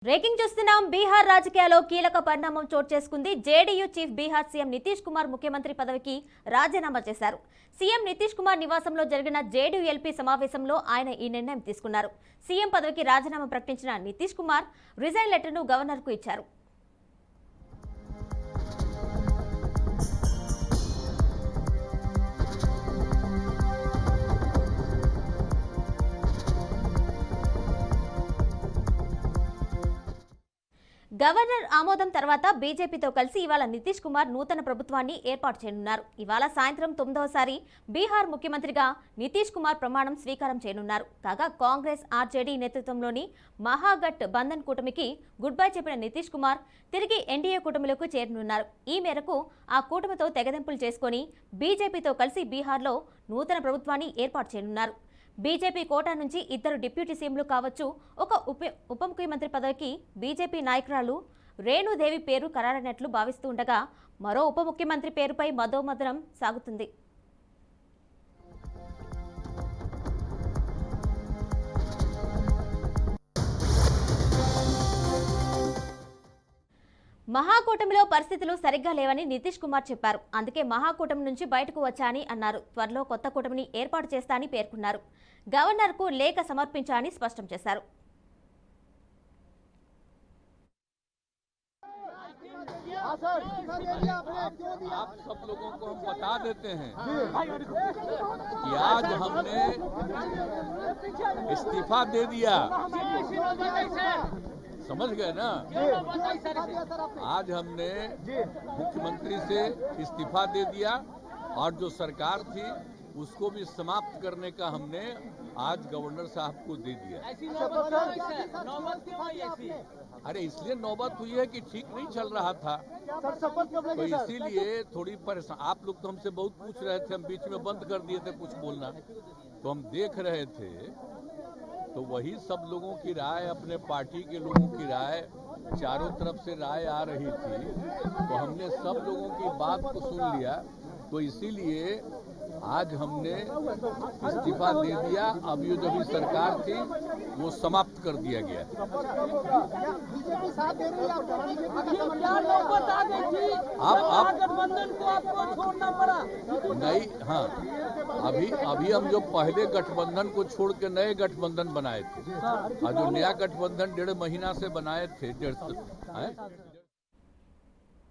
Breaking చూస్తున్నాం. బీహార్ రాజకీయాల్లో కీలక పరిణామం చోటు చేసుకుంది. JDU chief Bihar CM Nitish Kumar ముఖ్యమంత్రి పదవికి రాజీనామా చేశారు. సీఎం నితీష్ కుమార్ నివాసంలో జరిగిన జేడీయూ ఎల్పీ సమావేశంలో ఆయన ఈ నిర్ణయం తీసుకున్నారు. సీఎం పదవికి రాజీనామా ప్రకటించిన నితీష్ కుమార్ రిజైన్ లెటర్ను గవర్నర్కు ఇచ్చారు. గవర్నర్ ఆమోదం తర్వాత బీజేపీతో కలిసి ఇవాళ నితీష్ కుమార్ నూతన ప్రభుత్వాన్ని ఏర్పాటు చేయనున్నారు. ఇవాళ సాయంత్రం 9వసారి బీహార్ ముఖ్యమంత్రిగా నితీష్ కుమార్ ప్రమాణం స్వీకారం చేయనున్నారు. కాగా కాంగ్రెస్ ఆర్జేడీ నేతృత్వంలోని మహాగఠ్ బంధన్ కూటమికి గుడ్ బై చెప్పిన నితీష్ కుమార్ తిరిగి ఎన్డీఏ కూటమిలోకి చేరనున్నారు. ఈ మేరకు ఆ కూటమితో తెగదెంపులు చేసుకుని బీజేపీతో కలిసి బీహార్లో నూతన ప్రభుత్వాన్ని ఏర్పాటు చేయనున్నారు. బీజేపీ కోటా నుంచి 2 డిప్యూటీ సీఎంలు కావచ్చు. ఒక ఉప ముఖ్యమంత్రి పదవికి బీజేపీ నాయకురాలు రేణుదేవి పేరు ఖరారైనట్లు భావిస్తూ ఉండగా మరో ఉప ముఖ్యమంత్రి పేరుపై మదోమదనం సాగుతుంది. మహాకూటమిలో పరిస్థితులు సరిగ్గా లేవని నితీష్ కుమార్ చెప్పారు. అందుకే మహాకూటమి నుంచి బయటకు వచ్చాని అన్నారు. త్వరలో కొత్త కూటమిని ఏర్పాటు చేస్తానని పేర్కొన్నారు. గవర్నర్కు లేఖ సమర్పించాలని స్పష్టం చేశారు. आप सब लोगों को हम बता देते हैं कि आज हमने इस्तीफा दे दिया। समझ गए ना? आज हमने मुख्यमंत्री से इस्तीफा दे दिया और जो सरकार थी उसको भी समाप्त करने का हमने आज गवर्नर साहब को दे दिया। अरे इसलिए नौबत हुई है कि ठीक नहीं चल रहा था, तो इसीलिए थोड़ी परेशान। आप लोग तो हमसे बहुत पूछ रहे थे, हम बीच में बंद कर दिए थे कुछ बोलना, तो हम देख रहे थे। तो वही सब लोगों की राय, अपने पार्टी के लोगों की राय, चारों तरफ से राय आ रही थी, तो हमने सब लोगों की बात को सुन लिया। तो इसीलिए आज हमने इस्तीफा दे दिया। अब ये जो भी सरकार थी वो समाप्त कर दिया गया। आप गठबंधन को आपको छोड़ना पड़ा? नहीं, हाँ, अभी हम जो पहले गठबंधन को छोड़ के नए गठबंधन बनाए थे, और जो नया गठबंधन 1.5 महीना से बनाए थे, 1.5